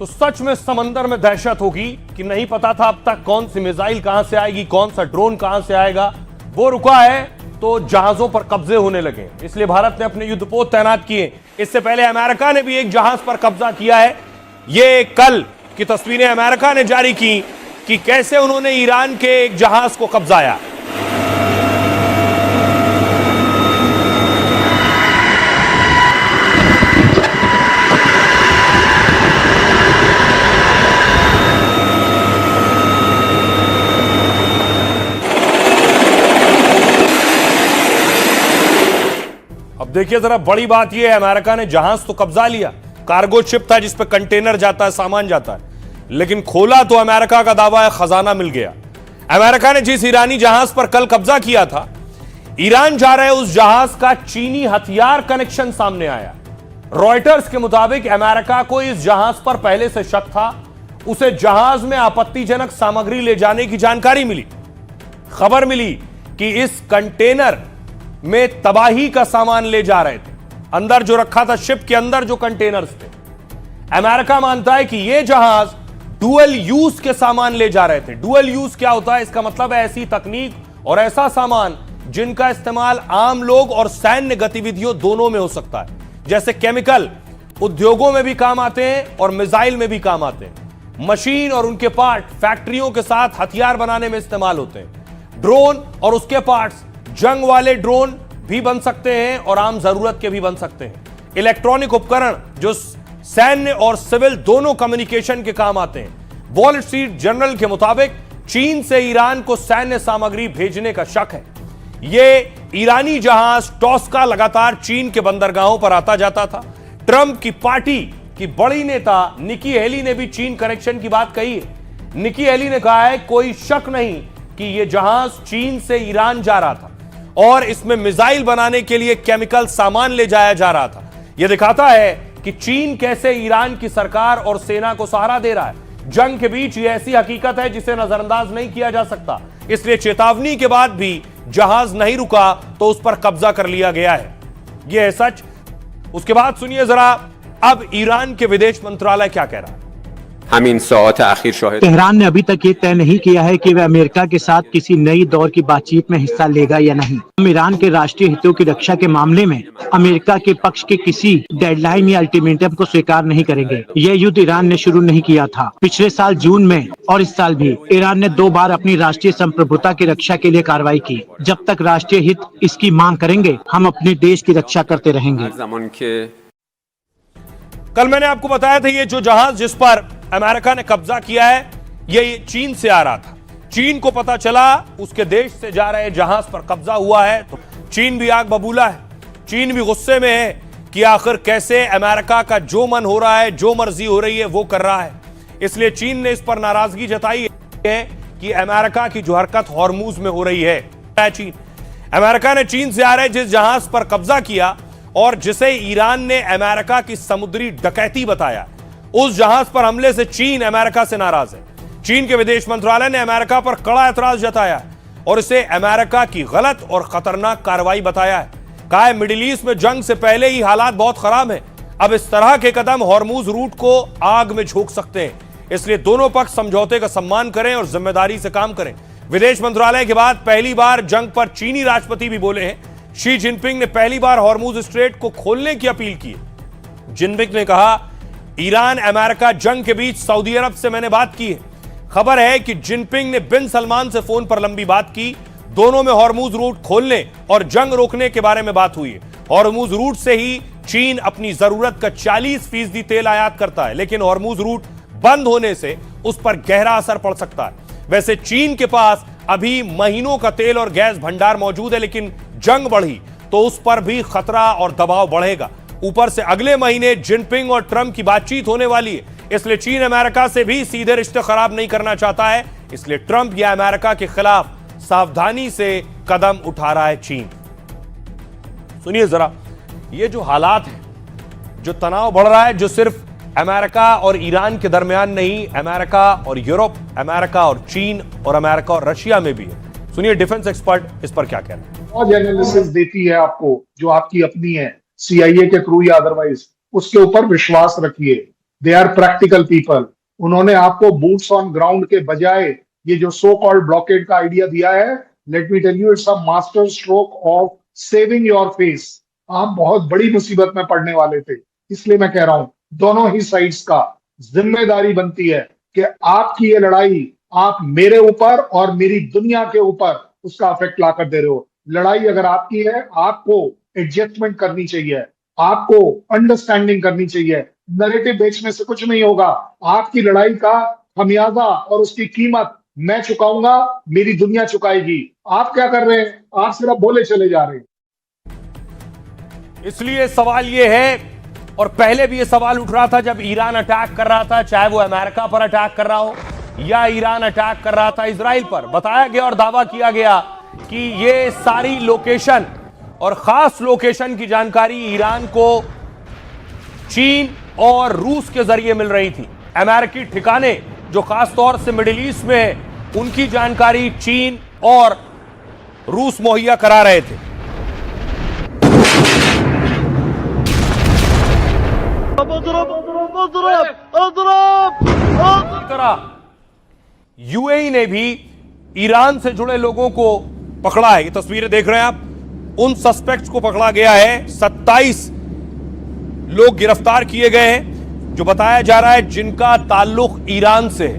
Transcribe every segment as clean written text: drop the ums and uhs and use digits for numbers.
तो सच में समंदर में दहशत होगी कि नहीं पता था अब तक कौन सी मिसाइल कहां से आएगी, कौन सा ड्रोन कहां से आएगा। वो रुका है तो जहाजों पर कब्जे होने लगे, इसलिए भारत ने अपने युद्धपोत तैनात किए। इससे पहले अमेरिका ने भी एक जहाज पर कब्जा किया है। ये कल की तस्वीरें अमेरिका ने जारी की कि कैसे उन्होंने ईरान के एक जहाज को कब्जाया। अब देखिए जरा, बड़ी बात यह है, अमेरिका ने जहाज तो कब्जा लिया, कार्गो शिप था जिस पे कंटेनर जाता है, सामान जाता है, लेकिन खोला तो अमेरिका का दावा है खजाना मिल गया। अमेरिका ने जिस ईरानी जहाज पर कल कब्जा किया था, ईरान जा रहे उस जहाज का चीनी हथियार कनेक्शन सामने आया। रॉयटर्स के मुताबिक अमेरिका को इस जहाज पर पहले से शक था, उसे जहाज में आपत्तिजनक सामग्री ले जाने की जानकारी मिली। खबर मिली कि इस कंटेनर में तबाही का सामान ले जा रहे थे, अंदर जो रखा था शिप के अंदर जो कंटेनर्स थे। अमेरिका मानता है कि यह जहाज डुअल यूज के सामान ले जा रहे थे। डुअल यूज क्या होता है? इसका मतलब है ऐसी तकनीक और ऐसा सामान जिनका इस्तेमाल आम लोग और सैन्य गतिविधियों दोनों में हो सकता है, जैसे केमिकल उद्योगों में भी काम आते हैं और मिसाइल में भी काम आते हैं। मशीन और उनके पार्ट फैक्ट्रियों के साथ हथियार बनाने में इस्तेमाल होते हैं। ड्रोन और उसके पार्ट्स जंग वाले ड्रोन भी बन सकते हैं और आम जरूरत के भी बन सकते हैं। इलेक्ट्रॉनिक उपकरण जो सैन्य और सिविल दोनों कम्युनिकेशन के काम आते हैं। वॉल स्ट्रीट जर्नल के मुताबिक चीन से ईरान को सैन्य सामग्री भेजने का शक है। यह ईरानी जहाज टॉस्का लगातार चीन के बंदरगाहों पर आता जाता था। ट्रंप की पार्टी की बड़ी नेता निकी हेली ने भी चीन कनेक्शन की बात कही है। निकी हेली ने कहा है कोई शक नहीं कि यह जहाज चीन से ईरान जा रहा था और इसमें मिसाइल बनाने के लिए केमिकल सामान ले जाया जा रहा था। यह दिखाता है कि चीन कैसे ईरान की सरकार और सेना को सहारा दे रहा है। जंग के बीच यह ऐसी हकीकत है जिसे नजरअंदाज नहीं किया जा सकता, इसलिए चेतावनी के बाद भी जहाज नहीं रुका तो उस पर कब्जा कर लिया गया है। यह है सच। उसके बाद सुनिए जरा, अब ईरान के विदेश मंत्रालय क्या कह रहा है। तेहरान ने अभी तक ये तय नहीं किया है कि वह अमेरिका के साथ किसी नई दौर की बातचीत में हिस्सा लेगा या नहीं। हम ईरान के राष्ट्रीय हितों की रक्षा के मामले में अमेरिका के पक्ष के किसी डेडलाइन या अल्टीमेटम को स्वीकार नहीं करेंगे। यह युद्ध ईरान ने शुरू नहीं किया था। पिछले साल जून में और इस साल भी ईरान ने 2 बार अपनी राष्ट्रीय संप्रभुता की रक्षा के लिए कार्रवाई की। जब तक राष्ट्रीय हित इसकी मांग करेंगे, हम अपने देश की रक्षा करते रहेंगे। कल मैंने आपको बताया था ये जो जहाज जिस पर अमेरिका ने कब्जा किया है, ये चीन से आ रहा था। चीन को पता चला उसके देश से जा रहे जहाज पर कब्जा हुआ है तो चीन भी आग बबूला है। चीन भी गुस्से में है कि आखिर कैसे अमेरिका का जो मन हो रहा है, जो मर्जी हो रही है वो कर रहा है। इसलिए चीन ने इस पर नाराजगी जताई है कि अमेरिका की जो हरकत हॉर्मूज में हो रही है। चीन अमेरिका ने चीन से आ रहे जिस जहाज पर कब्जा किया और जिसे ईरान ने अमेरिका की समुद्री डकैती बताया, उस जहाज पर हमले से चीन अमेरिका से नाराज है। चीन के विदेश मंत्रालय ने अमेरिका पर कड़ा ऐतराज जताया है और इसे अमेरिका की गलत और खतरनाक कार्रवाई बताया है। कहा है मिडिल ईस्ट में जंग से पहले ही हालात बहुत खराब हैं, अब इस तरह के कदम हॉर्मूज रूट को आग में झोंक सकते हैं, इसलिए दोनों पक्ष समझौते का सम्मान करें और जिम्मेदारी से काम करें। विदेश मंत्रालय के बाद पहली बार जंग पर चीनी राष्ट्रपति भी बोले हैं। शी जिनपिंग ने पहली बार हॉर्मूज स्ट्रेट को खोलने की अपील की। जिनपिंग ने कहा ईरान अमेरिका जंग के बीच सऊदी अरब से मैंने बात की है। खबर है कि जिनपिंग ने बिन सलमान से फोन पर लंबी बात की। दोनों में हॉर्मूज रूट खोलने और जंग रोकने के बारे में बात हुई है। हॉर्मूज रूट से ही चीन अपनी जरूरत का 40% तेल आयात करता है, लेकिन हॉर्मूज रूट बंद होने से उस पर गहरा असर पड़ सकता है। वैसे चीन के पास अभी महीनों का तेल और गैस भंडार मौजूद है, लेकिन जंग बढ़ी तो उस पर भी खतरा और दबाव बढ़ेगा। ऊपर से अगले महीने जिनपिंग और ट्रंप की बातचीत होने वाली है, इसलिए चीन अमेरिका से भी सीधे रिश्ते खराब नहीं करना चाहता है। इसलिए ट्रंप या अमेरिका के खिलाफ सावधानी से कदम उठा रहा है चीन। सुनिए जरा, ये जो हालात है, जो तनाव बढ़ रहा है, जो सिर्फ अमेरिका और ईरान के दरमियान नहीं, अमेरिका और यूरोप, अमेरिका और चीन और अमेरिका और रशिया में भी है। सुनिए डिफेंस एक्सपर्ट इस पर क्या कह रहे हैं। एनालिसिस देती है आपको जो आपकी अपनी है, CIA के थ्रू या अदरवाइज, उसके ऊपर विश्वास रखिए। They are practical people. उन्होंने आपको बूट्स ऑन ग्राउंड के बजाय ये जो सो कॉल्ड ब्लॉकेड का आइडिया दिया है, let me tell you, it's a master stroke of saving your face. आप बहुत बड़ी मुसीबत में पड़ने वाले थे। इसलिए मैं कह रहा हूं दोनों ही साइड्स का जिम्मेदारी बनती है कि आपकी ये लड़ाई आप मेरे ऊपर और मेरी दुनिया के ऊपर उसका इफेक्ट ला कर दे रहे हो। लड़ाई अगर आपकी है, आपको एडजस्टमेंट करनी चाहिए, आपको अंडरस्टैंडिंग करनी चाहिए। नैरेटिव बेचने से कुछ नहीं होगा। आपकी लड़ाई का खमियाजा और उसकी कीमत मैं चुकाऊंगा, मेरी दुनिया चुकाएगी। आप क्या कर रहे हैं? आप सिर्फ बोले चले जा रहे हैं। इसलिए सवाल यह है, और पहले भी यह सवाल उठ रहा था जब ईरान अटैक कर रहा था, चाहे वो अमेरिका पर अटैक कर रहा हो या ईरान अटैक कर रहा था इजराइल पर, बताया गया और दावा किया गया कि ये सारी लोकेशन और खास लोकेशन की जानकारी ईरान को चीन और रूस के जरिए मिल रही थी। अमेरिकी ठिकाने जो खास तौर से मिडिल ईस्ट में है, उनकी जानकारी चीन और रूस मुहैया करा रहे थे। इसी तरह यूएई ने भी ईरान से जुड़े लोगों को पकड़ा है। ये तस्वीरें देख रहे हैं आप, उन सस्पेक्ट्स को पकड़ा गया है। 27 लोग गिरफ्तार किए गए हैं जो बताया जा रहा है जिनका ताल्लुक ईरान से है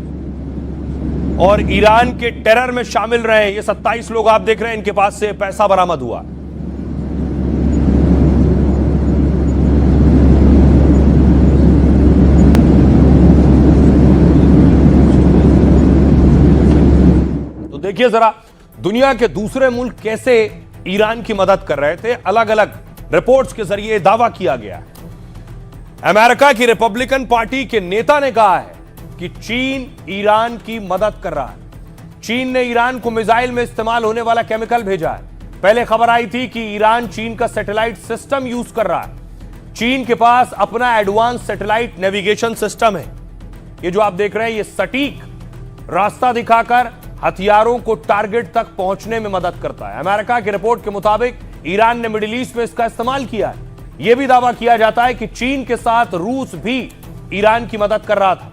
और ईरान के टेरर में शामिल रहे। ये 27 लोग आप देख रहे हैं, इनके पास से पैसा बरामद हुआ। देखिए जरा दुनिया के दूसरे मुल्क कैसे ईरान की मदद कर रहे थे। अलग अलग रिपोर्ट्स के जरिए दावा किया गया है। अमेरिका की रिपब्लिकन पार्टी के नेता ने कहा है कि चीन ईरान की मदद कर रहा है। चीन ने ईरान को मिसाइल में इस्तेमाल होने वाला केमिकल भेजा है। पहले खबर आई थी कि ईरान चीन का सैटेलाइट सिस्टम यूज कर रहा है। चीन के पास अपना एडवांस सैटेलाइट नेविगेशन सिस्टम है। ये जो आप देख रहे हैं, ये सटीक रास्ता दिखाकर हथियारों को टारगेट तक पहुंचने में मदद करता है। अमेरिका की रिपोर्ट के मुताबिक ईरान ने मिडिल ईस्ट में इसका इस्तेमाल किया है। यह भी दावा किया जाता है कि चीन के साथ रूस भी ईरान की मदद कर रहा था।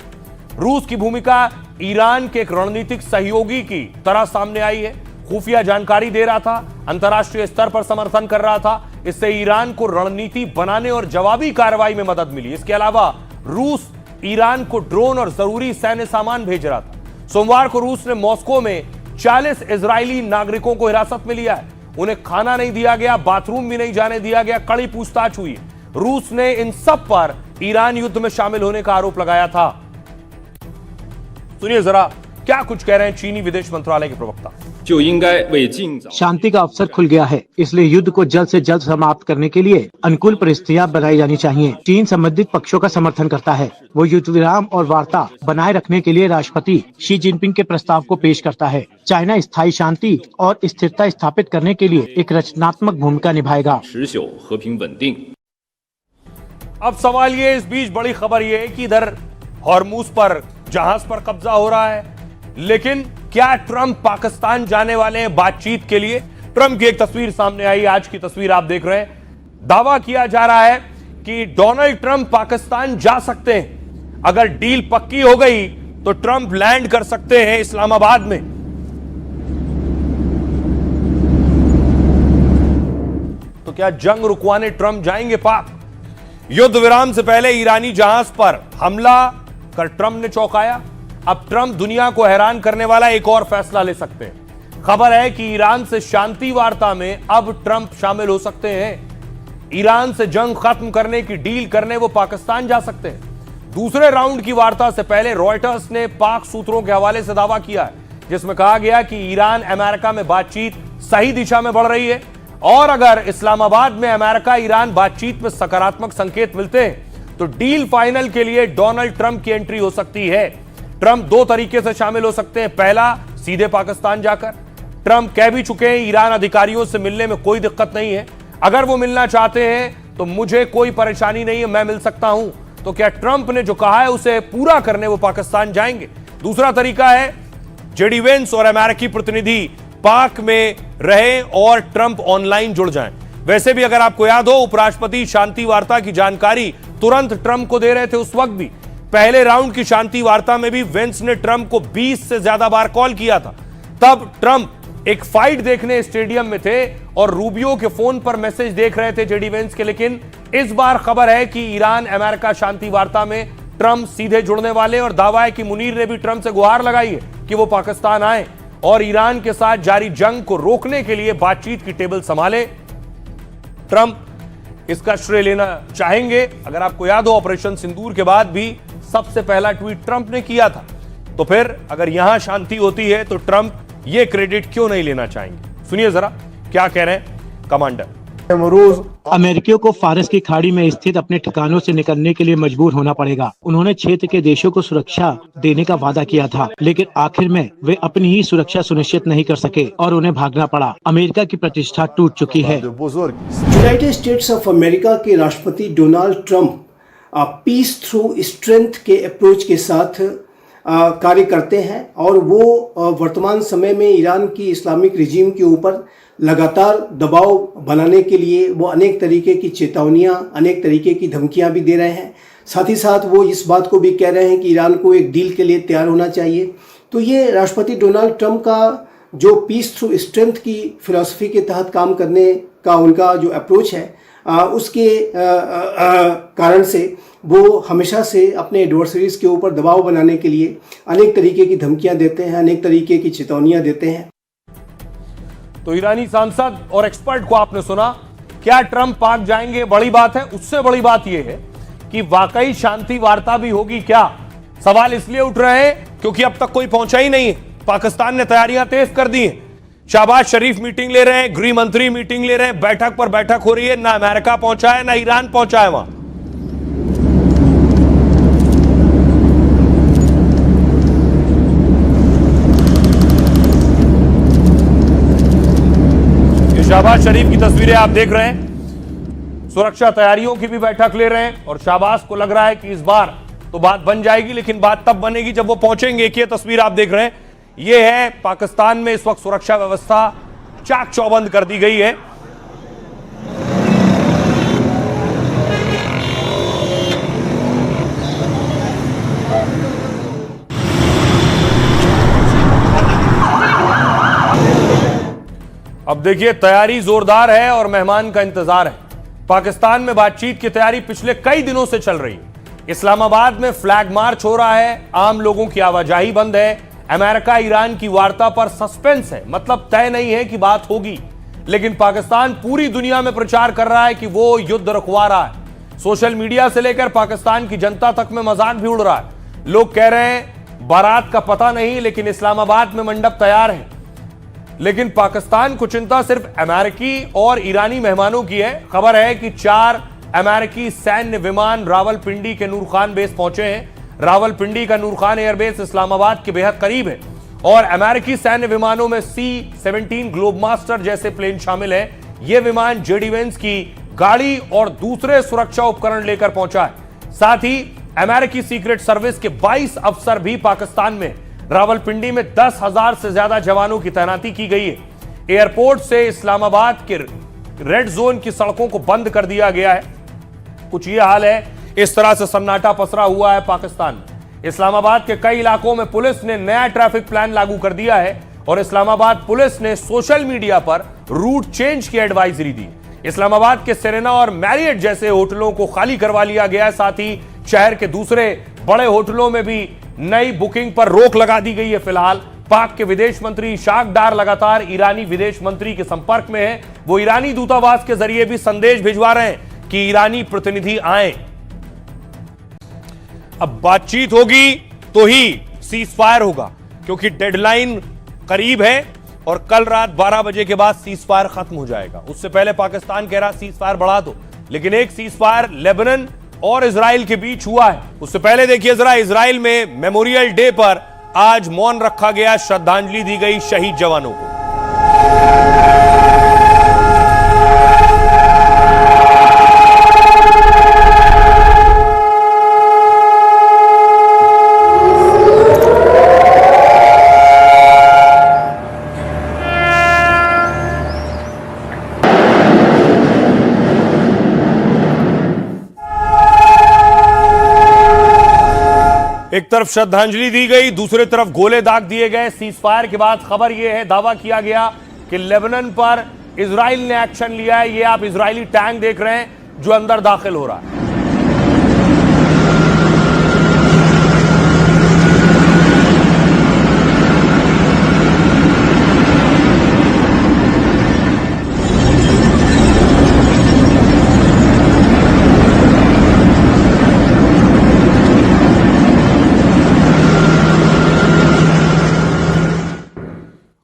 रूस की भूमिका ईरान के एक रणनीतिक सहयोगी की तरह सामने आई है। खुफिया जानकारी दे रहा था, अंतर्राष्ट्रीय स्तर पर समर्थन कर रहा था। इससे ईरान को रणनीति बनाने और जवाबी कार्रवाई में मदद मिली। इसके अलावा रूस ईरान को ड्रोन और जरूरी सैन्य सामान भेज रहा था। सोमवार को रूस ने मॉस्को में 40 इजरायली नागरिकों को हिरासत में लिया है। उन्हें खाना नहीं दिया गया, बाथरूम भी नहीं जाने दिया गया, कड़ी पूछताछ हुई। रूस ने इन सब पर ईरान युद्ध में शामिल होने का आरोप लगाया था। सुनिए जरा क्या कुछ कह रहे हैं चीनी विदेश मंत्रालय के प्रवक्ता। शांति का अवसर खुल गया है, इसलिए युद्ध को जल्द से जल्द समाप्त करने के लिए अनुकूल परिस्थितियां बनाई जानी चाहिए। चीन संबंधित पक्षों का समर्थन करता है। वो युद्ध विराम और वार्ता बनाए रखने के लिए राष्ट्रपति शी जिनपिंग के प्रस्ताव को पेश करता है। चाइना स्थायी शांति और स्थिरता स्थापित करने के लिए एक रचनात्मक भूमिका निभाएगा। अब सवाल ये, इस बीच बड़ी खबर ये है कि इधर हॉर्मूज पर जहाज पर कब्जा हो रहा है, लेकिन क्या ट्रंप पाकिस्तान जाने वाले हैं बातचीत के लिए? ट्रंप की एक तस्वीर सामने आई, आज की तस्वीर आप देख रहे हैं। दावा किया जा रहा है कि डोनाल्ड ट्रंप पाकिस्तान जा सकते हैं। अगर डील पक्की हो गई तो ट्रंप लैंड कर सकते हैं इस्लामाबाद में। तो क्या जंग रुकवाने ट्रंप जाएंगे पाक? युद्ध विराम से पहले ईरानी जहाज पर हमला कर ट्रंप ने चौंकाया। अब ट्रंप दुनिया को हैरान करने वाला एक और फैसला ले सकते हैं। खबर है कि ईरान से शांति वार्ता में अब ट्रंप शामिल हो सकते हैं। ईरान से जंग खत्म करने की डील करने वो पाकिस्तान जा सकते हैं। दूसरे राउंड की वार्ता से पहले रॉयटर्स ने पाक सूत्रों के हवाले से दावा किया है, जिसमें कहा गया कि ईरान अमेरिका में बातचीत सही दिशा में बढ़ रही है और अगर इस्लामाबाद में अमेरिका ईरान बातचीत में सकारात्मक संकेत मिलते हैं तो डील फाइनल के लिए डोनाल्ड ट्रंप की एंट्री हो सकती है। ट्रंप दो तरीके से शामिल हो सकते हैं। पहला, सीधे पाकिस्तान जाकर। ट्रंप कह भी चुके हैं ईरान अधिकारियों से मिलने में कोई दिक्कत नहीं है। अगर वो मिलना चाहते हैं तो मुझे कोई परेशानी नहीं है, मैं मिल सकता हूं। तो क्या ट्रंप ने जो कहा है उसे पूरा करने वो पाकिस्तान जाएंगे? दूसरा तरीका है जेडी वेंस और अमेरिकी प्रतिनिधि पाक में रहे और ट्रंप ऑनलाइन जुड़ जाएं। वैसे भी अगर आपको याद हो, उपराष्ट्रपति शांति वार्ता की जानकारी तुरंत ट्रंप को दे रहे थे उस वक्त भी। पहले राउंड की शांति वार्ता में भी वेंस ने ट्रंप को 20 से ज्यादा बार कॉल किया था। तब ट्रंप एक फाइट देखने स्टेडियम में थे और रूबियो के फोन पर मैसेज देख रहे थे जेडी वेंस के। लेकिन इस बार खबर है कि ईरान अमेरिका शांति वार्ता में ट्रंप सीधे जुड़ने वाले, और दावा है कि मुनीर ने भी ट्रंप से गुहार लगाई है कि वो पाकिस्तान आए और ईरान के साथ जारी जंग को रोकने के लिए बातचीत की टेबल संभाले। ट्रंप इसका श्रेय लेना चाहेंगे। अगर आपको याद हो, ऑपरेशन सिंदूर के बाद भी सबसे पहला ट्वीट ट्रंप ने किया था। तो फिर अगर यहां शांति होती है तो ट्रंप ये क्रेडिट क्यों नहीं लेना चाहेंगे? सुनिए जरा क्या कह रहे हैं कमांडर। अमेरिकियों को फारस की खाड़ी में स्थित अपने ठिकानों से निकलने के लिए मजबूर होना पड़ेगा। उन्होंने क्षेत्र के देशों को सुरक्षा देने का वादा किया था, लेकिन आखिर में वे अपनी ही सुरक्षा सुनिश्चित नहीं कर सके और उन्हें भागना पड़ा। अमेरिका की प्रतिष्ठा टूट चुकी है। यूनाइटेड स्टेट्स ऑफ अमेरिका के राष्ट्रपति Donald Trump peace through strength के अप्रोच के साथ कार्य करते हैं और वो वर्तमान समय में ईरान की इस्लामिक रिजीम के ऊपर लगातार दबाव बनाने के लिए वो अनेक तरीके की चेतावनियां, अनेक तरीके की धमकियां भी दे रहे हैं। साथ ही साथ वो इस बात को भी कह रहे हैं कि ईरान को एक डील के लिए तैयार होना चाहिए। तो ये राष्ट्रपति डोनाल्ड ट्रंप का जो पीस थ्रू स्ट्रेंथ की फिलॉसफी के तहत काम करने का उनका जो अप्रोच है, उसके कारण से वो हमेशा से अपने एडवर्सरीज के ऊपर दबाव बनाने के लिए अनेक तरीके की धमकियां देते हैं, अनेक तरीके की चेतावनियां देते हैं। तो ईरानी सांसद और एक्सपर्ट को आपने सुना। क्या ट्रंप पाक जाएंगे बड़ी बात है, उससे बड़ी बात यह है कि वाकई शांति वार्ता भी होगी क्या? सवाल इसलिए उठ रहे हैं क्योंकि अब तक कोई पहुंचा ही नहीं है। पाकिस्तान ने तैयारियां तेज कर दी हैं। शहबाज शरीफ मीटिंग ले रहे हैं, गृह मंत्री मीटिंग ले रहे हैं, बैठक पर बैठक हो रही है। ना अमेरिका पहुंचा है, ना ईरान पहुंचा है वहां। शहबाज शरीफ की तस्वीरें आप देख रहे हैं। सुरक्षा तैयारियों की भी बैठक ले रहे हैं और शहबाज को लग रहा है कि इस बार तो बात बन जाएगी, लेकिन बात तब बनेगी जब वो पहुंचेंगे। एक ये तस्वीर आप देख रहे हैं, ये है पाकिस्तान में इस वक्त सुरक्षा व्यवस्था चाक चौबंद कर दी गई है। अब देखिए, तैयारी जोरदार है और मेहमान का इंतजार है। पाकिस्तान में बातचीत की तैयारी पिछले कई दिनों से चल रही है। इस्लामाबाद में फ्लैग मार्च हो रहा है, आम लोगों की आवाजाही बंद है। अमेरिका ईरान की वार्ता पर सस्पेंस है, मतलब तय नहीं है कि बात होगी, लेकिन पाकिस्तान पूरी दुनिया में प्रचार कर रहा है कि वो युद्ध रुकवा रहा है। सोशल मीडिया से लेकर पाकिस्तान की जनता तक में मजाक भी उड़ रहा है। लोग कह रहे हैं बारात का पता नहीं, लेकिन इस्लामाबाद में मंडप तैयार है। लेकिन पाकिस्तान को चिंता सिर्फ अमेरिकी और ईरानी मेहमानों की है। खबर है कि 4 अमेरिकी सैन्य विमान रावलपिंडी के नूर खान बेस पहुंचे हैं। रावलपिंडी का नूर खान एयरबेस इस्लामाबाद के बेहद करीब है और अमेरिकी सैन्य विमानों में C-17 ग्लोबमास्टर जैसे प्लेन शामिल है। यह विमान जेडी वेंस की गाड़ी और दूसरे सुरक्षा उपकरण लेकर पहुंचा है। साथ ही अमेरिकी सीक्रेट सर्विस के 22 अफसर भी पाकिस्तान में। रावलपिंडी में 10,000 से ज्यादा जवानों की तैनाती की गई है। एयरपोर्ट से इस्लामाबाद के रेड जोन की सड़कों को बंद कर दिया गया है। कुछ ये हाल है, इस तरह से सन्नाटा पसरा हुआ है पाकिस्तान में। इस्लामाबाद के कई इलाकों में पुलिस ने नया ट्रैफिक प्लान लागू कर दिया है और इस्लामाबाद पुलिस ने सोशल मीडिया पर रूट चेंज की एडवाइजरी दी। इस्लामाबाद के सेरेना और मैरियट जैसे होटलों को खाली करवा लिया गया है। साथ ही शहर के दूसरे बड़े होटलों में भी नई बुकिंग पर रोक लगा दी गई है। फिलहाल पाक के विदेश मंत्री इशाक डार लगातार ईरानी विदेश मंत्री के संपर्क में है। वो ईरानी दूतावास के जरिए भी संदेश भिजवा रहे हैं कि ईरानी प्रतिनिधि आए। अब बातचीत होगी तो ही सीज फायर होगा, क्योंकि डेडलाइन करीब है और कल रात 12 बजे के बाद सीज फायर खत्म हो जाएगा। उससे पहले पाकिस्तान कह रहा सीज फायर बढ़ा दो, लेकिन एक सीज फायर लेबनान और इजराइल के बीच हुआ है। उससे पहले देखिए जरा, इजराइल में मेमोरियल डे पर आज मौन रखा गया, श्रद्धांजलि दी गई शहीद जवानों को। एक तरफ श्रद्धांजलि दी गई, दूसरी तरफ गोले दाग दिए गए। सीज फायर के बाद खबर यह है, दावा किया गया कि लेबनान पर इजराइल ने एक्शन लिया है। ये आप इजरायली टैंक देख रहे हैं जो अंदर दाखिल हो रहा है।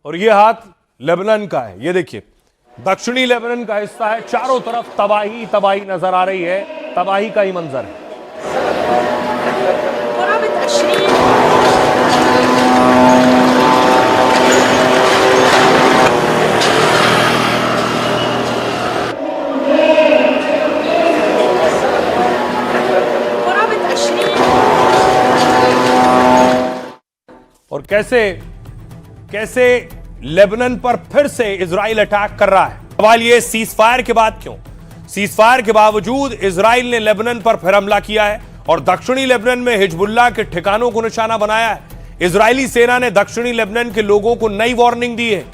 और ये हाथ लेबनान का है, ये देखिए दक्षिणी लेबनान का हिस्सा है। चारों तरफ तबाही तबाही नजर आ रही है, तबाही का ही मंजर है। और कैसे कैसे लेबनान पर फिर से इजराइल अटैक कर रहा है। सवाल ये, सीज फायर के बाद क्यों? सीज फायर के बावजूद इजराइल ने लेबनान पर फिर हमला किया है और दक्षिणी लेबनान में हिजबुल्लाह के ठिकानों को निशाना बनाया है। इजरायली सेना ने दक्षिणी लेबनान के लोगों को नई वार्निंग दी है।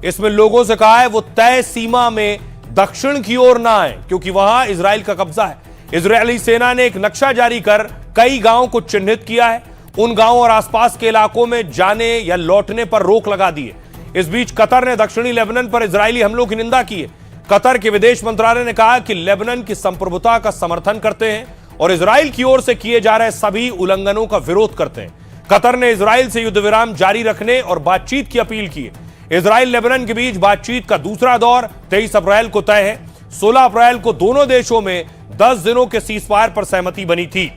इसमें लोगों से कहा है वो तय सीमा में दक्षिण की ओर ना आए, क्योंकि वहां इजराइल का कब्जा है। इजरायली सेना ने एक नक्शा जारी कर कई गांवों को चिन्हित किया है। उन गांवों और आसपास के इलाकों में जाने या लौटने पर रोक लगा दी है। इस बीच कतर ने दक्षिणी लेबनान पर इजरायली हमलों की निंदा की है। कतर के विदेश मंत्रालय ने कहा कि लेबनान की संप्रभुता का समर्थन करते हैं और इजराइल की ओर से किए जा रहे सभी उल्लंघनों का विरोध करते हैं। कतर ने इजराइल से युद्ध विराम जारी रखने और बातचीत की अपील की है। इजराइल लेबनान के बीच बातचीत का दूसरा दौर 23 अप्रैल को तय है। 16 अप्रैल को दोनों देशों में 10 दिनों के सीज फायर पर सहमति बनी थी।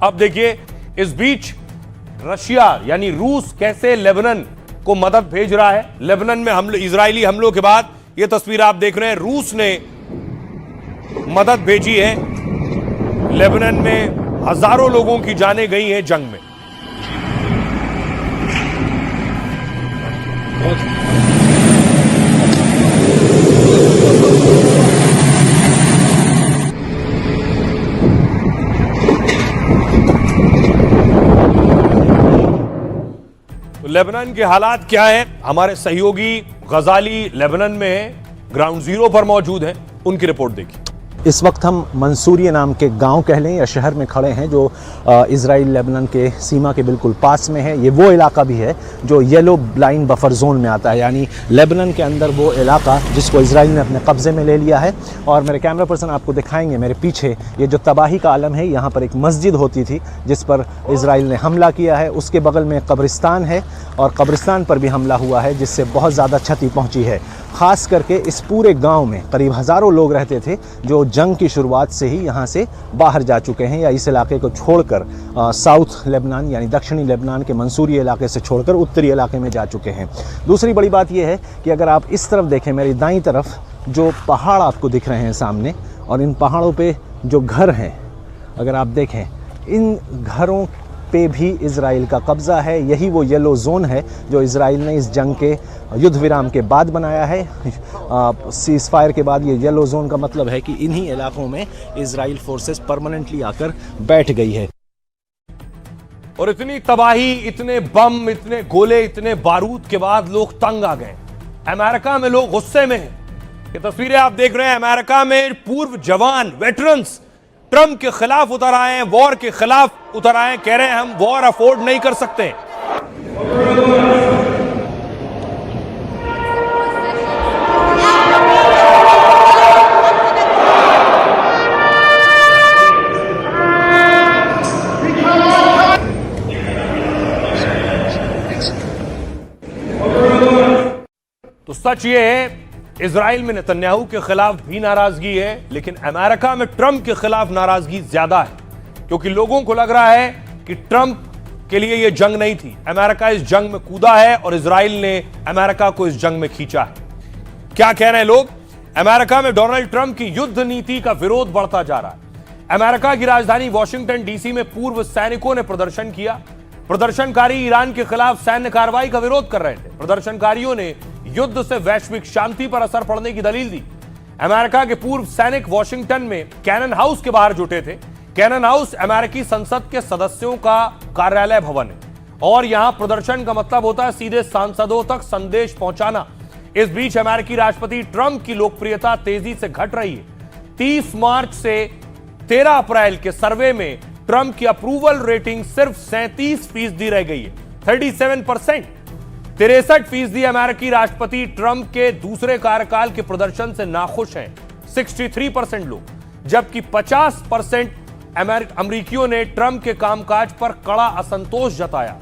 अब देखिए इस बीच रशिया यानी रूस कैसे लेबनान को मदद भेज रहा है। लेबनान में इजरायली हमलों के बाद यह तस्वीर आप देख रहे हैं, रूस ने मदद भेजी है। लेबनान में हजारों लोगों की जानें गई हैं जंग में। लेबनान के हालात क्या हैं? हमारे सहयोगी गजाली लेबनान में है, ग्राउंड जीरो पर मौजूद हैं, उनकी रिपोर्ट देखिए। इस वक्त हम मंसूरिया नाम के गांव कह लें या शहर में खड़े हैं जो इजराइल लेबनान के सीमा के बिल्कुल पास में है। ये वो इलाका भी है जो येलो लाइन बफर जोन में आता है, यानी लेबनान के अंदर वो इलाका जिसको इजराइल ने अपने कब्जे में ले लिया है। और मेरे कैमरा पर्सन आपको दिखाएंगे मेरे पीछे ये जो तबाही का आलम है। यहाँ पर एक मस्जिद होती थी जिस पर इजराइल ने हमला किया है, उसके बगल में कब्रिस्तान है और कब्रिस्तान पर भी हमला हुआ है जिससे बहुत ज़्यादा क्षति पहुँची है। ख़ास करके इस पूरे गांव में करीब हज़ारों लोग रहते थे जो जंग की शुरुआत से ही यहाँ से बाहर जा चुके हैं या इस इलाके को छोड़कर साउथ लेबनान यानी दक्षिणी लेबनान के मंसूरिया इलाके से छोड़कर उत्तरी इलाके में जा चुके हैं। दूसरी बड़ी बात यह है कि अगर आप इस तरफ देखें, मेरी दाईं तरफ जो पहाड़ आपको दिख रहे हैं सामने, और इन पहाड़ों पे जो घर हैं अगर आप देखें, इन घरों पे भी इजराइल का कब्ज़ा है। यही वो येलो जोन है जो इजराइल ने इस जंग के युद्ध विराम के बाद बनाया है। सीज फायर के बाद ये येलो जोन का मतलब है कि इन्हीं इलाकों में इजराइल फोर्सेस परमानेंटली आकर बैठ गई है। और इतनी तबाही, इतने बम, इतने गोले, इतने बारूद के बाद लोग तंग आ गए। अमेरिका में लोग गुस्से में हैं। ये तस्वीरें आप देख रहे हैं, अमेरिका में पूर्व जवान वेटरन्स ट्रंप के खिलाफ उतर आए हैं, वॉर के खिलाफ उतर आए हैं, कह रहे हैं हम वॉर अफोर्ड नहीं कर सकते। तो सच ये है, इजराइल में नेतन्याहू के खिलाफ भी नाराजगी है, लेकिन अमेरिका में ट्रंप के खिलाफ नाराजगी ज्यादा है, क्योंकि लोगों को लग रहा है कि ट्रंप के लिए यह जंग नहीं थी। अमेरिका इस जंग में कूदा है और इजराइल ने अमेरिका को इस जंग में खींचा है। क्या कह रहे हैं लोग? अमेरिका में डोनाल्ड ट्रंप की युद्ध नीति का विरोध बढ़ता जा रहा है। अमेरिका की राजधानी वॉशिंगटन डीसी में पूर्व सैनिकों ने प्रदर्शन किया। प्रदर्शनकारी ईरान के खिलाफ सैन्य कार्रवाई का विरोध कर रहे थे। प्रदर्शनकारियों ने युद्ध से वैश्विक शांति पर असर पड़ने की दलील दी। अमेरिका के पूर्व सैनिक वॉशिंगटन में कैनन हाउस के बाहर जुटे थे। कैनन हाउस अमेरिकी संसद के सदस्यों का कार्यालय भवन है और यहां प्रदर्शन का मतलब होता है सीधे सांसदों तक संदेश पहुंचाना। इस बीच अमेरिकी राष्ट्रपति ट्रंप की लोकप्रियता तेजी से घट रही है। 30 मार्च से 13 अप्रैल के सर्वे में ट्रंप की अप्रूवल रेटिंग सिर्फ 37% रह गई है, 37%। 63% अमेरिकी राष्ट्रपति ट्रंप के दूसरे कार्यकाल के प्रदर्शन से नाखुश हैं, 63% लोग, जबकि 50% अमेरिकियों ने ट्रंप के कामकाज पर कड़ा असंतोष जताया।